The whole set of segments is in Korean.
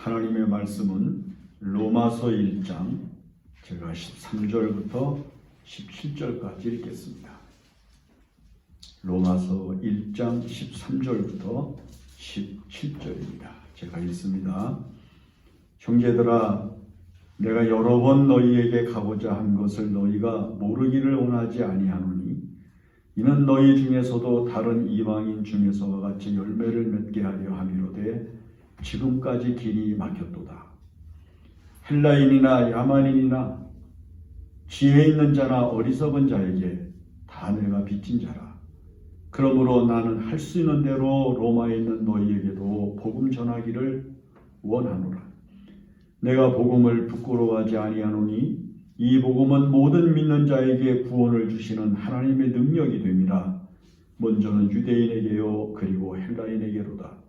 하나님의 말씀은 로마서 1장 제가 13절부터 17절까지 읽겠습니다. 로마서 1장 13절부터 17절입니다. 제가 읽습니다. 형제들아, 내가 여러 번 너희에게 가고자 한 것을 너희가 모르기를 원하지 아니하노니 이는 너희 중에서도 다른 이방인 중에서와 같이 열매를 맺게 하려 함이로되 지금까지 길이 막혔도다. 헬라인이나 야만인이나 지혜 있는 자나 어리석은 자에게 다 내가 빚진 자라. 그러므로 나는 할 수 있는 대로 로마에 있는 너희에게도 복음 전하기를 원하노라. 내가 복음을 부끄러워하지 아니하노니 이 복음은 모든 믿는 자에게 구원을 주시는 하나님의 능력이 됨이라. 먼저는 유대인에게요 그리고 헬라인에게로다.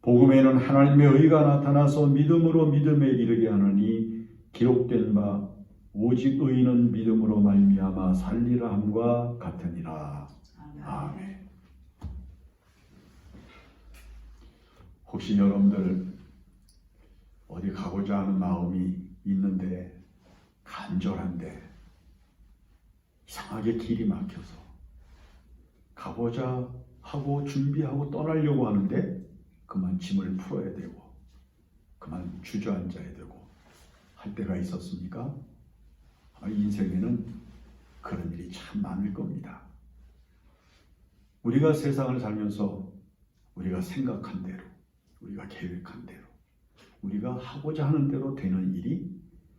복음에는 하나님의 의가 나타나서 믿음으로 믿음에 이르게 하느니 기록된 바 오직 의인은 믿음으로 말미암아 살리라 함과 같으니라. 아멘. 혹시 여러분들 어디 가고자 하는 마음이 있는데 간절한데 이상하게 길이 막혀서 가고자 하고 준비하고 떠나려고 하는데 그만 짐을 풀어야 되고 그만 주저앉아야 되고 할 때가 있었습니까? 인생에는 그런 일이 참 많을 겁니다. 우리가 세상을 살면서 우리가 생각한 대로 우리가 계획한 대로 우리가 하고자 하는 대로 되는 일이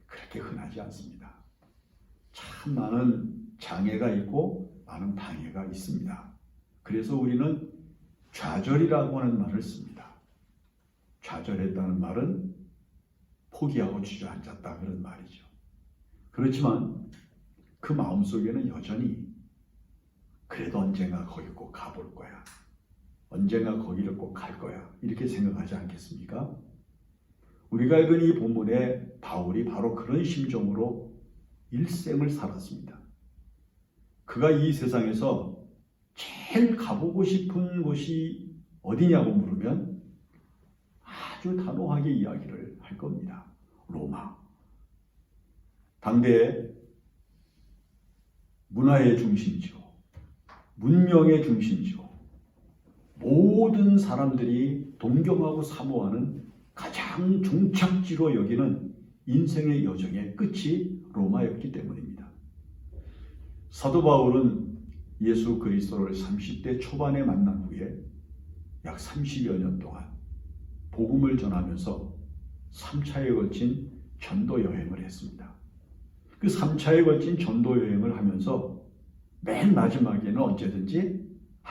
그렇게 흔하지 않습니다. 참 많은 장애가 있고 많은 방해가 있습니다. 그래서 우리는 좌절이라고 하는 말을 씁니다. 좌절했다는 말은 포기하고 주저앉았다 그런 말이죠. 그렇지만 그 마음속에는 여전히 그래도 언젠가 거기 꼭 가볼 거야. 언젠가 거기를 꼭 갈 거야. 이렇게 생각하지 않겠습니까? 우리가 읽은 이 본문에 바울이 바로 그런 심정으로 일생을 살았습니다. 그가 이 세상에서 제일 가보고 싶은 곳이 어디냐고 물으면 아주 단호하게 이야기를 할 겁니다. 로마. 당대의 문화의 중심지요. 문명의 중심지요. 모든 사람들이 동경하고 사모하는 가장 종착지로 여기는 인생의 여정의 끝이 로마였기 때문입니다. 사도 바울은 예수 그리스도를 30대 초반에 만난 후에 약 30여 년 동안 복음을 전하면서 3차에 걸친 전도 여행을 했습니다. 그 3차에 걸친 전도 여행을 하면서 맨 마지막에는 언제든지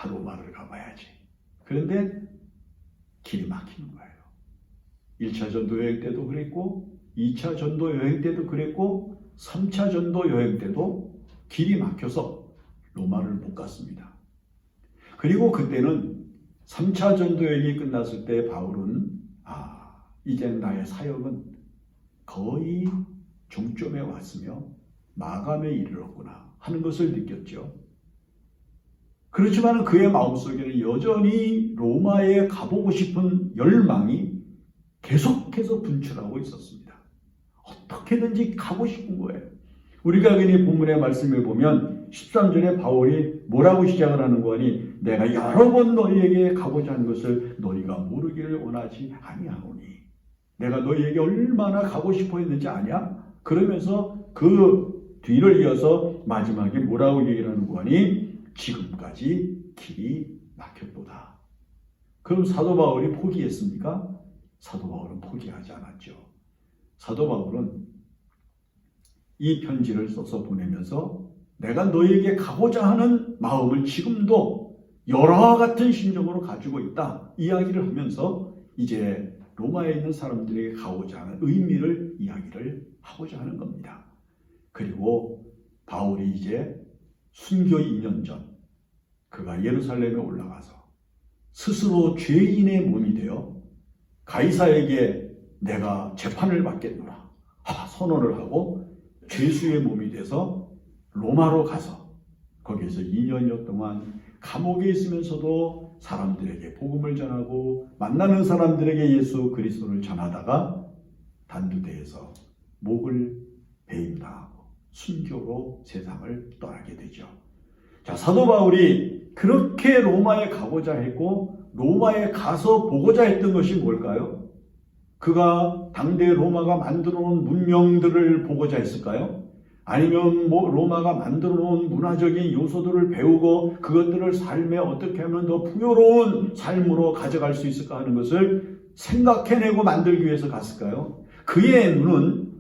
로마를 가봐야지. 그런데 길이 막히는 거예요. 1차 전도 여행 때도 그랬고 2차 전도 여행 때도 그랬고 3차 전도 여행 때도 길이 막혀서 로마를 못 갔습니다. 그리고 그때는 3차 전도 여행이 끝났을 때 바울은 이제 나의 사역은 거의 종점에 왔으며 마감에 이르렀구나 하는 것을 느꼈죠. 그렇지만 그의 마음속에는 여전히 로마에 가보고 싶은 열망이 계속해서 분출하고 있었습니다. 어떻게든지 가고 싶은 거예요. 우리가 이 본문의 말씀을 보면 13절에 바울이 뭐라고 시작을 하는 거니? 내가 여러 번 너희에게 가고자 한 것을 너희가 모르기를 원하지 아니하노니. 내가 너희에게 얼마나 가고 싶어 했는지 아냐? 그러면서 그 뒤를 이어서 마지막에 뭐라고 얘기를 하는 거니? 지금까지 길이 막혔도다. 그럼 사도 바울이 포기했습니까? 사도 바울은 포기하지 않았죠. 사도 바울은 이 편지를 써서 보내면서 내가 너희에게 가고자 하는 마음을 지금도 여러와 같은 심정으로 가지고 있다. 이야기를 하면서 이제 로마에 있는 사람들에게 가고자 하는 의미를 이야기를 하고자 하는 겁니다. 그리고 바울이 이제 순교 2년 전 그가 예루살렘에 올라가서 스스로 죄인의 몸이 되어 가이사에게 내가 재판을 받겠노라 선언을 하고 죄수의 몸이 돼서 로마로 가서 거기에서 2년여 동안 감옥에 있으면서도 사람들에게 복음을 전하고 만나는 사람들에게 예수 그리스도를 전하다가 단두대에서 목을 베임당하고 순교로 세상을 떠나게 되죠. 자, 사도 바울이 그렇게 로마에 가고자 했고 로마에 가서 보고자 했던 것이 뭘까요? 그가 당대 로마가 만들어 놓은 문명들을 보고자 했을까요? 아니면 로마가 만들어 놓은 문화적인 요소들을 배우고 그것들을 삶에 어떻게 하면 더 풍요로운 삶으로 가져갈 수 있을까 하는 것을 생각해내고 만들기 위해서 갔을까요? 그의 눈은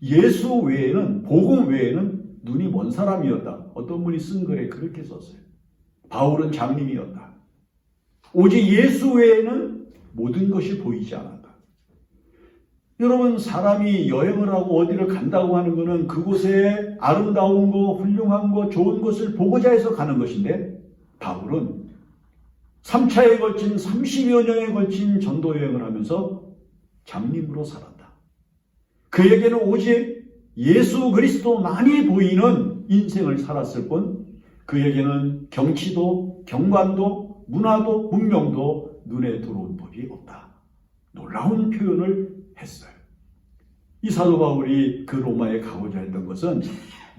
예수 외에는, 복음 외에는 눈이 먼 사람이었다. 어떤 분이 쓴 글에 그렇게 썼어요. 바울은 장님이었다. 오직 예수 외에는 모든 것이 보이지 않았다. 여러분, 사람이 여행을 하고 어디를 간다고 하는 것은 그곳에 아름다운 거, 훌륭한 거, 좋은 것을 보고자 해서 가는 것인데 바울은 3차에 걸친 30여 년에 걸친 전도 여행을 하면서 장님으로 살았다. 그에게는 오직 예수 그리스도만이 보이는 인생을 살았을 뿐 그에게는 경치도, 경관도, 문화도, 문명도 눈에 들어온 법이 없다. 놀라운 표현을 했어요. 이 사도 바울이 그 로마에 가고자 했던 것은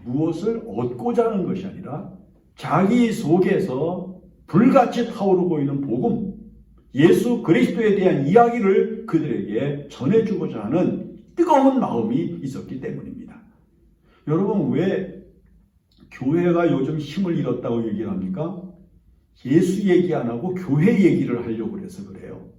무엇을 얻고자 하는 것이 아니라 자기 속에서 불같이 타오르고 있는 복음, 예수 그리스도에 대한 이야기를 그들에게 전해주고자 하는 뜨거운 마음이 있었기 때문입니다. 여러분, 왜 교회가 요즘 힘을 잃었다고 얘기를 합니까? 예수 얘기 안 하고 교회 얘기를 하려고 해서 그래요.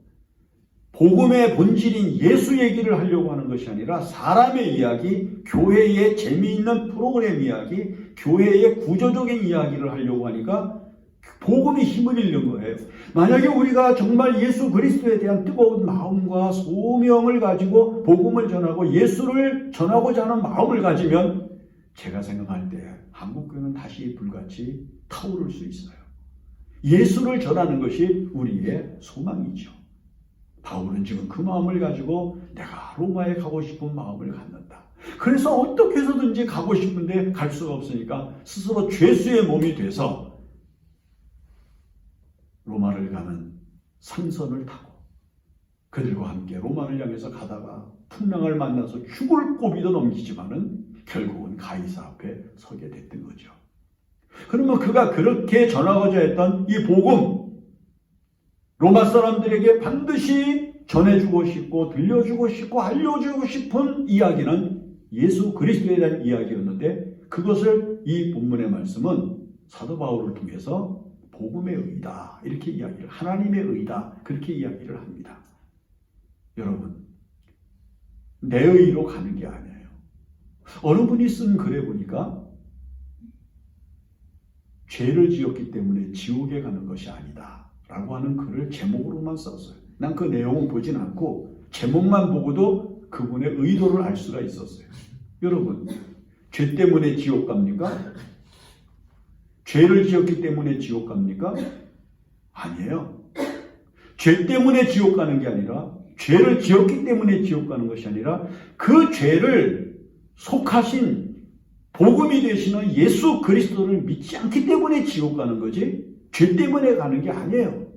복음의 본질인 예수 얘기를 하려고 하는 것이 아니라 사람의 이야기, 교회의 재미있는 프로그램 이야기, 교회의 구조적인 이야기를 하려고 하니까 복음이 힘을 잃는 거예요. 만약에 우리가 정말 예수 그리스도에 대한 뜨거운 마음과 소명을 가지고 복음을 전하고 예수를 전하고자 하는 마음을 가지면 제가 생각할 때 한국교회는 다시 불같이 타오를 수 있어요. 예수를 전하는 것이 우리의 소망이죠. 바울은 지금 그 마음을 가지고 내가 로마에 가고 싶은 마음을 갖는다. 그래서 어떻게 해서든지 가고 싶은데 갈 수가 없으니까 스스로 죄수의 몸이 돼서 로마를 가는 상선을 타고 그들과 함께 로마를 향해서 가다가 풍랑을 만나서 죽을 고비도 넘기지만은 결국은 가이사 앞에 서게 됐던 거죠. 그러면 그가 그렇게 전하고자 했던 이 복음, 로마 사람들에게 반드시 전해주고 싶고 들려주고 싶고 알려주고 싶은 이야기는 예수 그리스도에 대한 이야기였는데 그것을 이 본문의 말씀은 사도 바울을 통해서 복음의 의다 이렇게 이야기를, 하나님의 의다 그렇게 이야기를 합니다. 여러분, 내 의로 가는 게 아니에요. 어느 분이 쓴 글에 보니까 죄를 지었기 때문에 지옥에 가는 것이 아니다 라고 하는 글을 제목으로만 썼어요. 난 그 내용은 보진 않고 제목만 보고도 그분의 의도를 알 수가 있었어요. 여러분, 죄 때문에 지옥 갑니까? 죄를 지었기 때문에 지옥 갑니까? 아니에요. 죄 때문에 지옥 가는 게 아니라 죄를 지었기 때문에 지옥 가는 것이 아니라 그 죄를 속하신 복음이 되시는 예수 그리스도를 믿지 않기 때문에 지옥 가는 거지 죄 때문에 가는 게 아니에요.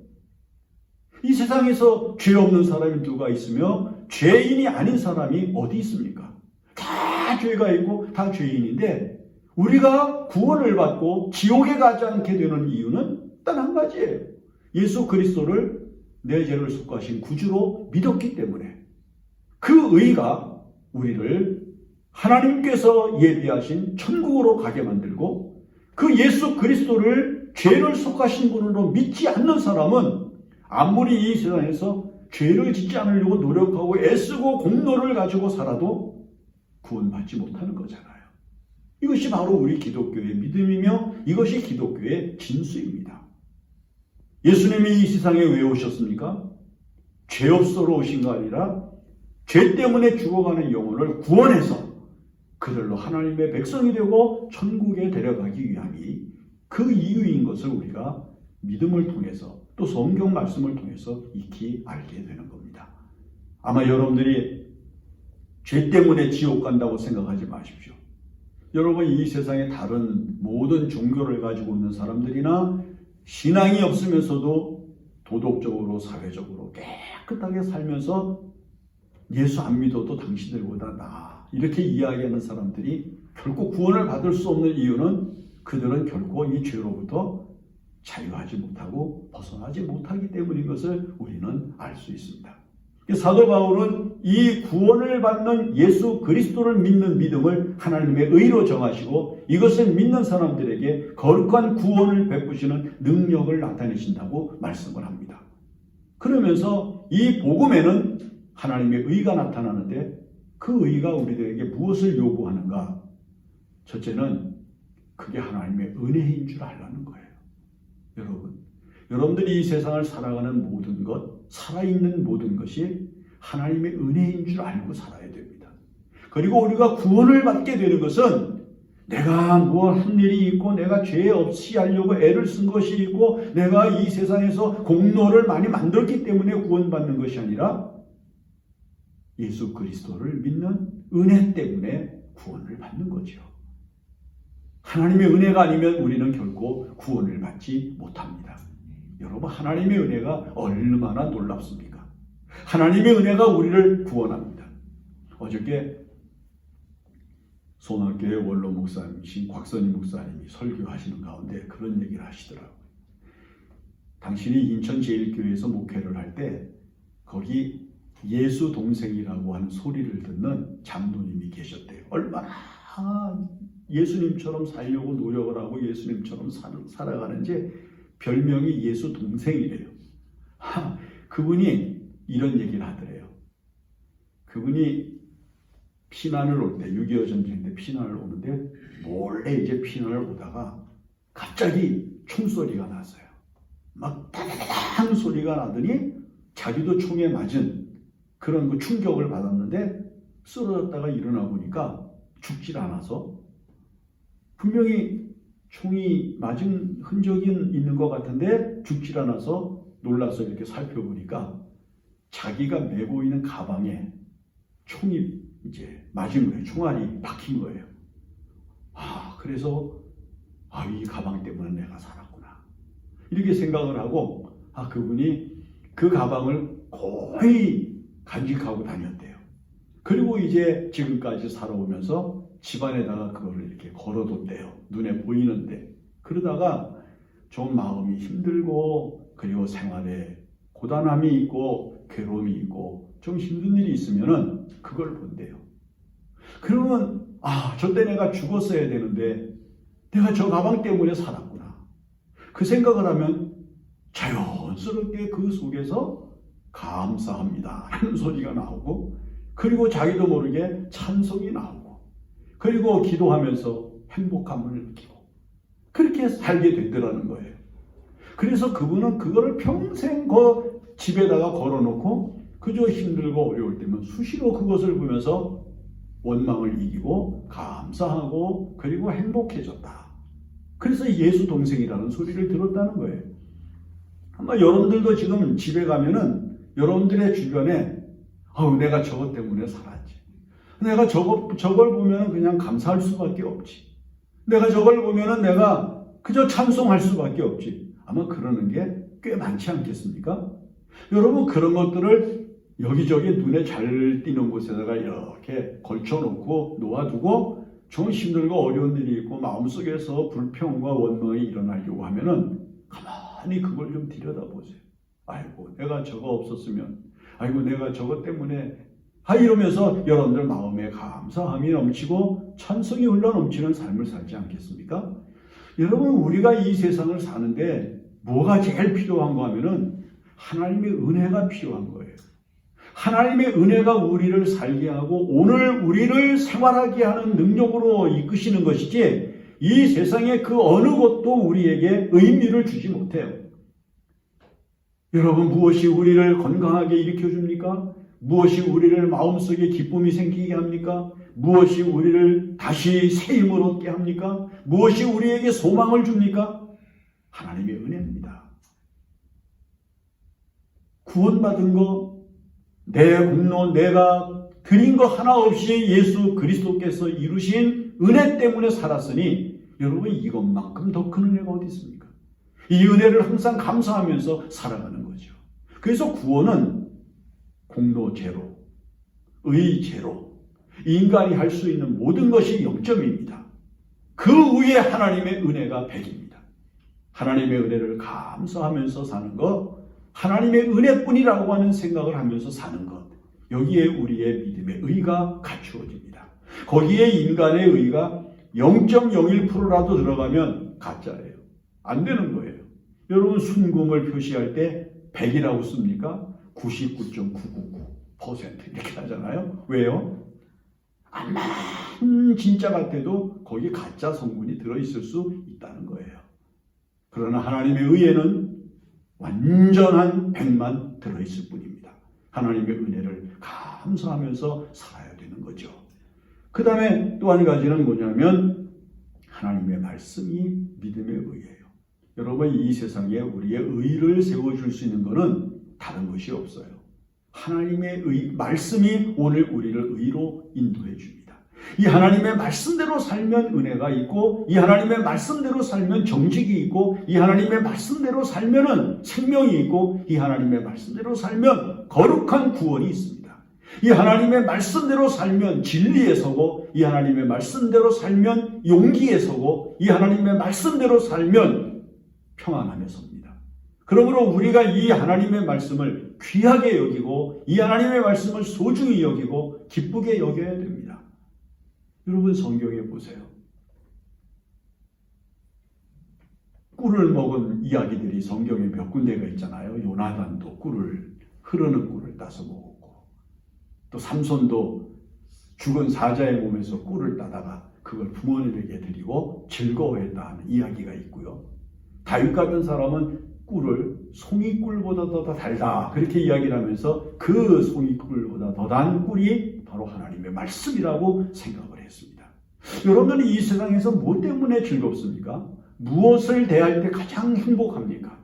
이 세상에서 죄 없는 사람이 누가 있으며 죄인이 아닌 사람이 어디 있습니까? 다 죄가 있고 다 죄인인데 우리가 구원을 받고 지옥에 가지 않게 되는 이유는 단 한 가지예요. 예수 그리스도를 내 죄를 속하신 구주로 믿었기 때문에 그 의가 우리를 하나님께서 예비하신 천국으로 가게 만들고 그 예수 그리스도를 죄를 속하신 분으로 믿지 않는 사람은 아무리 이 세상에서 죄를 짓지 않으려고 노력하고 애쓰고 공로를 가지고 살아도 구원받지 못하는 거잖아요. 이것이 바로 우리 기독교의 믿음이며 이것이 기독교의 진수입니다. 예수님이 이 세상에 왜 오셨습니까? 죄 없어로 오신 거 아니라 죄 때문에 죽어가는 영혼을 구원해서 그들로 하나님의 백성이 되고 천국에 데려가기 위함이 그 이유인 것을 우리가 믿음을 통해서 또 성경 말씀을 통해서 익히 알게 되는 겁니다. 아마 여러분들이 죄 때문에 지옥 간다고 생각하지 마십시오. 여러분, 이 세상의 다른 모든 종교를 가지고 있는 사람들이나 신앙이 없으면서도 도덕적으로 사회적으로 깨끗하게 살면서 예수 안 믿어도 당신들보다 나아 이렇게 이야기하는 사람들이 결코 구원을 받을 수 없는 이유는 그들은 결코 이 죄로부터 자유하지 못하고 벗어나지 못하기 때문인 것을 우리는 알 수 있습니다. 사도 바울은 이 구원을 받는 예수 그리스도를 믿는 믿음을 하나님의 의로 정하시고 이것을 믿는 사람들에게 거룩한 구원을 베푸시는 능력을 나타내신다고 말씀을 합니다. 그러면서 이 복음에는 하나님의 의가 나타나는데 그 의가 우리들에게 무엇을 요구하는가? 첫째는 그게 하나님의 은혜인 줄 알라는 거예요. 여러분들이 이 세상을 살아가는 모든 것, 살아있는 모든 것이 하나님의 은혜인 줄 알고 살아야 됩니다. 그리고 우리가 구원을 받게 되는 것은 내가 뭐 한 일이 있고 내가 죄 없이 하려고 애를 쓴 것이 있고 내가 이 세상에서 공로를 많이 만들었기 때문에 구원받는 것이 아니라 예수 그리스도를 믿는 은혜 때문에 구원을 받는 거죠. 하나님의 은혜가 아니면 우리는 결코 구원을 받지 못합니다. 여러분, 하나님의 은혜가 얼마나 놀랍습니까? 하나님의 은혜가 우리를 구원합니다. 어저께 손학교의 원로 목사님이신 곽선희 목사님이 설교하시는 가운데 그런 얘기를 하시더라고요. 당신이 인천제일교회에서 목회를 할 때 거기 예수 동생이라고 하는 소리를 듣는 장로님이 계셨대요. 얼마나 예수님처럼 살려고 노력을 하고 예수님처럼 살아가는지 별명이 예수 동생이래요. 그분이 이런 얘기를 하더래요. 그분이 피난을 올 때, 6.25 전쟁 때 피난을 오는데 몰래 이제 피난을 오다가 갑자기 총소리가 났어요. 막 따다다당 소리가 나더니 자기도 총에 맞은 그런 그 충격을 받았는데 쓰러졌다가 일어나 보니까 죽질 않아서 분명히 총이 맞은 흔적이 있는 것 같은데 죽질 않아서 놀라서 이렇게 살펴보니까 자기가 메고 있는 가방에 총이 이제 맞은 거예요. 총알이 박힌 거예요. 그래서 이 가방 때문에 내가 살았구나. 이렇게 생각을 하고 그분이 그 가방을 거의 간직하고 다녔대요. 그리고 이제 지금까지 살아오면서 집안에다가 그거를 이렇게 걸어뒀대요. 눈에 보이는데. 그러다가 좀 마음이 힘들고 그리고 생활에 고단함이 있고 괴로움이 있고 좀 힘든 일이 있으면은 그걸 본대요. 그러면 저때 내가 죽었어야 되는데 내가 저 가방 때문에 살았구나. 그 생각을 하면 자연스럽게 그 속에서 감사합니다 하는 소리가 나오고 그리고 자기도 모르게 찬송이 나오고 그리고 기도하면서 행복함을 느끼고 그렇게 살게 되더라는 거예요. 그래서 그분은 그거를 평생 집에다가 걸어놓고 그저 힘들고 어려울 때면 수시로 그것을 보면서 원망을 이기고 감사하고 그리고 행복해졌다. 그래서 예수 동생이라는 소리를 들었다는 거예요. 아마 여러분들도 지금 집에 가면은 여러분들의 주변에 내가 저것 때문에 살았지. 내가 저걸 보면 그냥 감사할 수밖에 없지. 내가 저걸 보면은 내가 그저 찬송할 수밖에 없지. 아마 그러는 게 꽤 많지 않겠습니까? 여러분, 그런 것들을 여기저기 눈에 잘 띄는 곳에다가 이렇게 걸쳐놓고 놓아두고 좀 힘들고 어려운 일이 있고 마음속에서 불평과 원망이 일어나려고 하면은 가만히 그걸 좀 들여다보세요. 아이고, 내가 저거 없었으면, 아이고, 내가 저것 때문에, 이러면서 여러분들 마음에 감사함이 넘치고 찬송이 흘러넘치는 삶을 살지 않겠습니까? 여러분, 우리가 이 세상을 사는데 뭐가 제일 필요한가 하면은 하나님의 은혜가 필요한 거예요. 하나님의 은혜가 우리를 살게 하고 오늘 우리를 생활하게 하는 능력으로 이끄시는 것이지 이 세상의 그 어느 것도 우리에게 의미를 주지 못해요. 여러분, 무엇이 우리를 건강하게 일으켜줍니까? 무엇이 우리를 마음속에 기쁨이 생기게 합니까? 무엇이 우리를 다시 새 힘을 얻게 합니까? 무엇이 우리에게 소망을 줍니까? 하나님의 은혜입니다. 구원받은 거, 내 공로, 내가 드린 거 하나 없이 예수 그리스도께서 이루신 은혜 때문에 살았으니 여러분, 이것만큼 더 큰 은혜가 어디 있습니까? 이 은혜를 항상 감사하면서 살아가는 거죠. 그래서 구원은 공로 제로, 의 제로, 인간이 할 수 있는 모든 것이 0점입니다. 그 위에 하나님의 은혜가 100입니다. 하나님의 은혜를 감사하면서 사는 것, 하나님의 은혜뿐이라고 하는 생각을 하면서 사는 것, 여기에 우리의 믿음의 의가 갖추어집니다. 거기에 인간의 의가 0.01%라도 들어가면 가짜예요. 안 되는 거예요. 여러분 순금을 표시할 때 100이라고 씁니까? 99.999% 이렇게 하잖아요. 왜요? 암만 진짜 같아도 거기에 가짜 성분이 들어있을 수 있다는 거예요. 그러나 하나님의 의에는 완전한 100만 들어있을 뿐입니다. 하나님의 은혜를 감사하면서 살아야 되는 거죠. 그 다음에 또 한 가지는 뭐냐면 하나님의 말씀이 믿음의 의예요. 여러분 이 세상에 우리의 의를 세워줄 수 있는 것은 다른 것이 없어요. 하나님의 말씀이 오늘 우리를 의로 인도해 줍니다. 이 하나님의 말씀대로 살면 은혜가 있고, 이 하나님의 말씀대로 살면 정직이 있고, 이 하나님의 말씀대로 살면은 생명이 있고, 이 하나님의 말씀대로 살면 거룩한 구원이 있습니다. 이 하나님의 말씀대로 살면 진리에 서고, 이 하나님의 말씀대로 살면 용기에 서고, 이 하나님의 말씀대로 살면 평안함에 섭니다. 그러므로 우리가 이 하나님의 말씀을 귀하게 여기고, 이 하나님의 말씀을 소중히 여기고 기쁘게 여겨야 됩니다. 여러분 성경에 보세요. 꿀을 먹은 이야기들이 성경에 몇 군데가 있잖아요. 요나단도 흐르는 꿀을 따서 먹었고, 또 삼손도 죽은 사자의 몸에서 꿀을 따다가 그걸 부모님에게 드리고 즐거워했다 하는 이야기가 있고요. 다윗 같은 사람은 꿀을 송이꿀보다 더 달다 그렇게 이야기를 하면서 그 송이꿀보다 더 단 꿀이 바로 하나님의 말씀이라고 생각을 했습니다. 여러분은 이 세상에서 무엇 때문에 즐겁습니까? 무엇을 대할 때 가장 행복합니까?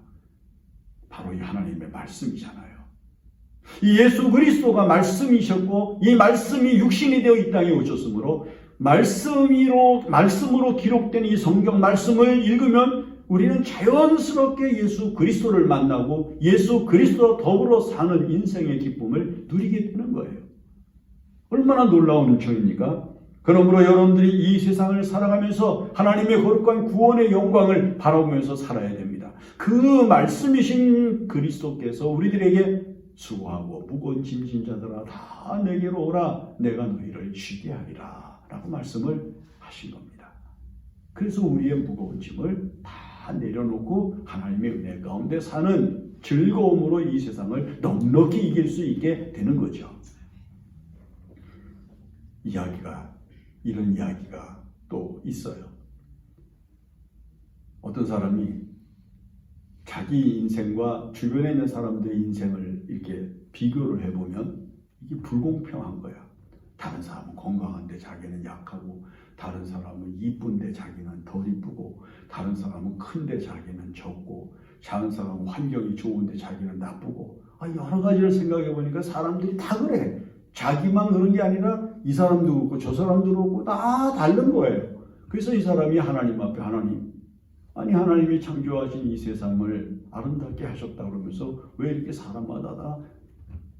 바로 이 하나님의 말씀이잖아요. 이 예수 그리스도가 말씀이셨고, 이 말씀이 육신이 되어 이 땅에 오셨으므로 말씀으로 기록된 이 성경 말씀을 읽으면 우리는 자연스럽게 예수 그리스도를 만나고 예수 그리스도와 더불어 사는 인생의 기쁨을 누리게 되는 거예요. 얼마나 놀라운 은총입니까? 그러므로 여러분들이 이 세상을 살아가면서 하나님의 거룩한 구원의 영광을 바라보면서 살아야 됩니다. 그 말씀이신 그리스도께서 우리들에게 수고하고 무거운 짐진 자들아 다 내게로 오라, 내가 너희를 쉬게 하리라 라고 말씀을 하신 겁니다. 그래서 우리의 무거운 짐을 다 내려놓고 하나님의 은혜 가운데 사는 즐거움으로 이 세상을 넉넉히 이길 수 있게 되는 거죠. 이런 이야기가 또 있어요. 어떤 사람이 자기 인생과 주변에 있는 사람들의 인생을 이렇게 비교를 해보면 이게 불공평한 거야. 다른 사람은 건강한데 자기는 약하고, 다른 사람은 이쁜데 자기는 덜 이쁘고, 다른 사람은 큰데 자기는 적고, 다른 사람은 환경이 좋은데 자기는 나쁘고, 여러 가지를 생각해 보니까 사람들이 다 그래. 자기만 그런 게 아니라 이 사람도 그렇고 저 사람도 그렇고 다 다른 거예요. 그래서 이 사람이 하나님 앞에 하나님이 창조하신 이 세상을 아름답게 하셨다 그러면서 왜 이렇게 사람마다 다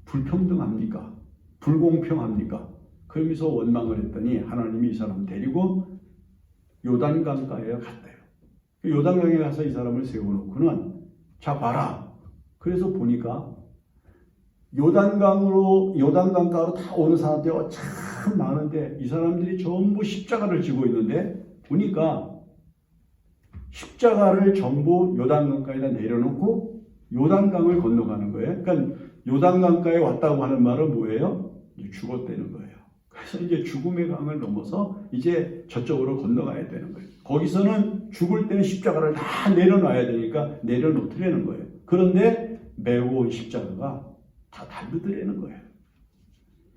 불평등합니까? 불공평합니까? 그러면서 원망을 했더니 하나님이 이 사람 데리고 요단강가에 갔대요. 요단강에 가서 이 사람을 세워놓고는 자 봐라. 그래서 보니까 요단강가로 다 오는 사람들이 참 많은데 이 사람들이 전부 십자가를 지고 있는데 보니까 십자가를 전부 요단강가에다 내려놓고 요단강을 건너가는 거예요. 그러니까 요단강가에 왔다고 하는 말은 뭐예요? 죽었다는 거예요. 그래서 이제 죽음의 강을 넘어서 이제 저쪽으로 건너가야 되는 거예요. 거기서는 죽을 때는 십자가를 다 내려놔야 되니까 내려놓으려는 거예요. 그런데 메고 온 십자가가 다 다르더라는 거예요.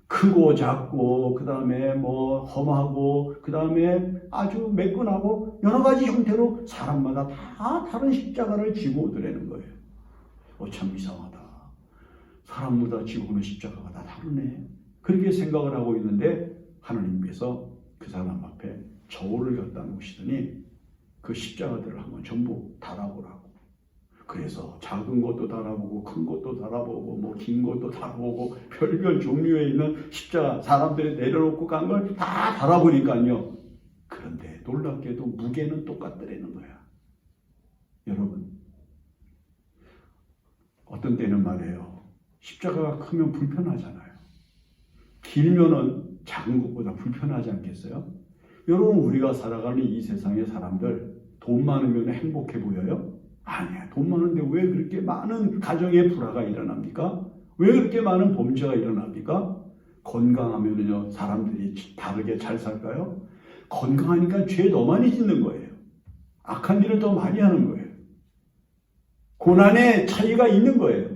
크고 작고, 그 다음에 험하고, 그 다음에 아주 매끈하고 여러 가지 형태로 사람마다 다 다른 십자가를 지고 오더라는 거예요. 참 이상하다. 사람마다 지고 오는 십자가가 다 다르네. 그렇게 생각을 하고 있는데 하나님께서 그 사람 앞에 저울을 갖다 놓으시더니 그 십자가들을 한번 전부 달아보라고. 그래서 작은 것도 달아보고 큰 것도 달아보고 뭐 긴 것도 달아보고 별별 종류에 있는 십자가 사람들이 내려놓고 간 걸 다 달아보니까요. 그런데 놀랍게도 무게는 똑같더라는 거야. 여러분, 어떤 때는 말이에요. 십자가가 크면 불편하잖아요. 길면은 작은 것보다 불편하지 않겠어요? 여러분, 우리가 살아가는 이 세상의 사람들 돈 많으면 행복해 보여요? 아니야. 돈 많은데 왜 그렇게 많은 가정의 불화가 일어납니까? 왜 그렇게 많은 범죄가 일어납니까? 건강하면요 사람들이 다르게 잘 살까요? 건강하니까 죄 더 많이 짓는 거예요. 악한 일을 더 많이 하는 거예요. 고난의 차이가 있는 거예요.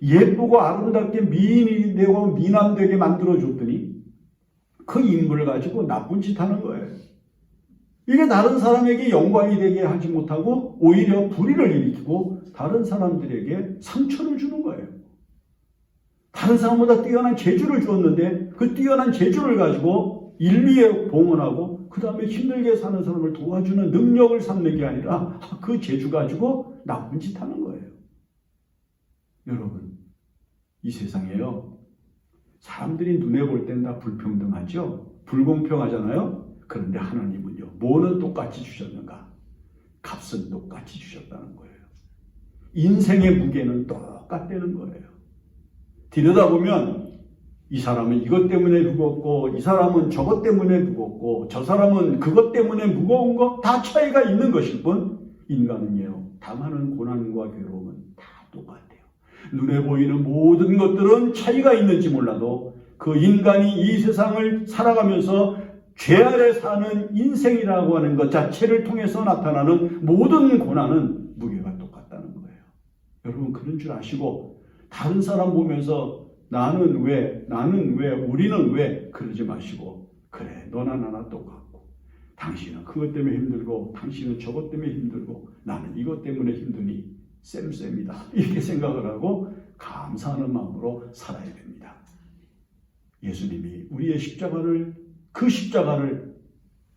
예쁘고 아름답게 미인이 되고 미남되게 만들어줬더니 그 인물을 가지고 나쁜 짓 하는 거예요. 이게 다른 사람에게 영광이 되게 하지 못하고 오히려 불의를 일으키고 다른 사람들에게 상처를 주는 거예요. 다른 사람보다 뛰어난 재주를 주었는데 그 뛰어난 재주를 가지고 인류에 봉헌하고 그 다음에 힘들게 사는 사람을 도와주는 능력을 삼는 게 아니라 그 재주 가지고 나쁜 짓 하는 거예요. 여러분, 이 세상에요. 사람들이 눈에 볼 땐 다 불평등하죠? 불공평하잖아요? 그런데 하나님은요. 뭐는 똑같이 주셨는가? 값은 똑같이 주셨다는 거예요. 인생의 무게는 똑같다는 거예요. 들여다보면 이 사람은 이것 때문에 무겁고 이 사람은 저것 때문에 무겁고 저 사람은 그것 때문에 무거운 거 다 차이가 있는 것일 뿐 인간은요. 당하는 고난과 괴로움은 다 똑같아요. 눈에 보이는 모든 것들은 차이가 있는지 몰라도 그 인간이 이 세상을 살아가면서 죄 아래 사는 인생이라고 하는 것 자체를 통해서 나타나는 모든 고난은 무게가 똑같다는 거예요. 여러분 그런 줄 아시고 다른 사람 보면서 나는 왜, 우리는 왜 그러지 마시고 그래 너나 나나 똑같고 당신은 그것 때문에 힘들고 당신은 저것 때문에 힘들고 나는 이것 때문에 힘드니 쌤쌤이다 이렇게 생각을 하고 감사하는 마음으로 살아야 됩니다. 예수님이 우리의 십자가를 그 십자가를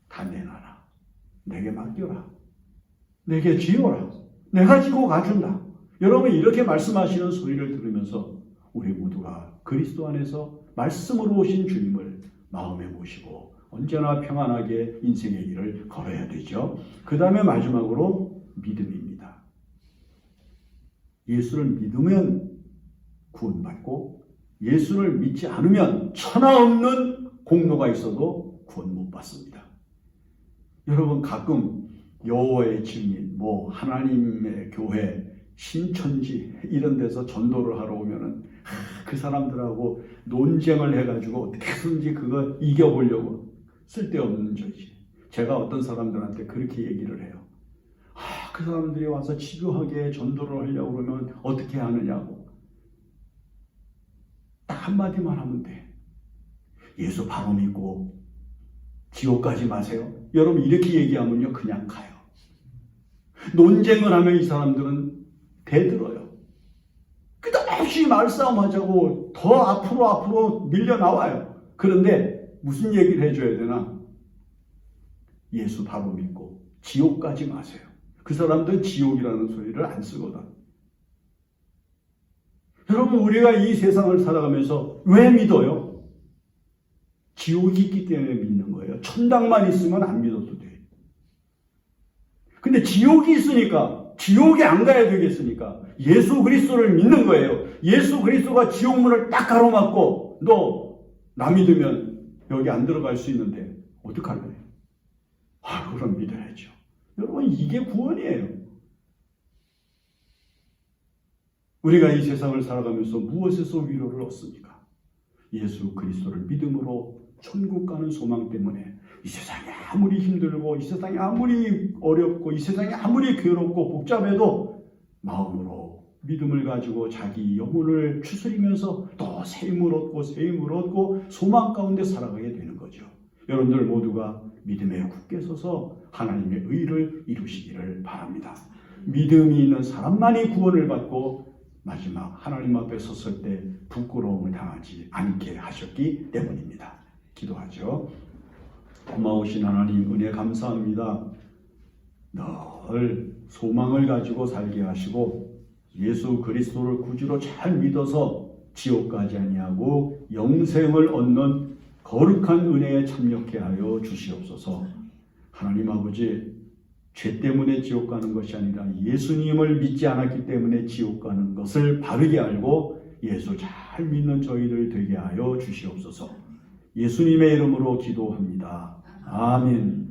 다 내놔라. 내게 맡겨라. 내게 지어라. 내가 지고 가준다. 여러분 이렇게 말씀하시는 소리를 들으면서 우리 모두가 그리스도 안에서 말씀으로 오신 주님을 마음에 모시고 언제나 평안하게 인생의 길을 걸어야 되죠. 그 다음에 마지막으로 믿음입니다. 예수를 믿으면 구원받고 예수를 믿지 않으면 천하 없는 공로가 있어도 구원 못 받습니다. 여러분 가끔 여호와의 증인, 하나님의 교회, 신천지 이런 데서 전도를 하러 오면은 그 사람들하고 논쟁을 해가지고 어떻게든지 그거 이겨보려고 쓸데없는 저지. 제가 어떤 사람들한테 그렇게 얘기를 해요. 그 사람들이 와서 집요하게 전도를 하려고 그러면 어떻게 하느냐고. 딱 한마디만 하면 돼. 예수 바로 믿고 지옥 가지 마세요. 여러분 이렇게 얘기하면요 그냥 가요. 논쟁을 하면 이 사람들은 대들어요. 끝없이 말싸움 하자고 더 앞으로 밀려 나와요. 그런데 무슨 얘기를 해줘야 되나? 예수 바로 믿고 지옥 가지 마세요. 그 사람들은 지옥이라는 소리를 안 쓰거든. 여러분 우리가 이 세상을 살아가면서 왜 믿어요? 지옥이 있기 때문에 믿는 거예요. 천당만 있으면 안 믿어도 돼. 근데 지옥이 있으니까 지옥에 안 가야 되겠으니까 예수 그리스도를 믿는 거예요. 예수 그리스도가 지옥문을 딱 가로막고 너 나 믿으면 여기 안 들어갈 수 있는데 어떡할래? 그럼 믿어야죠. 여러분 이게 구원이에요. 우리가 이 세상을 살아가면서 무엇에서 위로를 얻습니까? 예수 그리스도를 믿음으로 천국 가는 소망 때문에 이 세상이 아무리 힘들고 이 세상이 아무리 어렵고 이 세상이 아무리 괴롭고 복잡해도 마음으로 믿음을 가지고 자기 영혼을 추스리면서 또 새 힘을 얻고 소망 가운데 살아가게 되는 거죠. 여러분들 모두가 믿음에 굳게 서서 하나님의 의를 이루시기를 바랍니다. 믿음이 있는 사람만이 구원을 받고 마지막 하나님 앞에 섰을 때 부끄러움을 당하지 않게 하셨기 때문입니다. 기도하죠. 고마우신 하나님 은혜 감사합니다. 늘 소망을 가지고 살게 하시고 예수 그리스도를 구주로 잘 믿어서 지옥 가지 아니하고 영생을 얻는 거룩한 은혜에 참여케 하여 주시옵소서. 하나님 아버지, 죄 때문에 지옥 가는 것이 아니라 예수님을 믿지 않았기 때문에 지옥 가는 것을 바르게 알고 예수 잘 믿는 저희들 되게 하여 주시옵소서. 예수님의 이름으로 기도합니다. 아멘.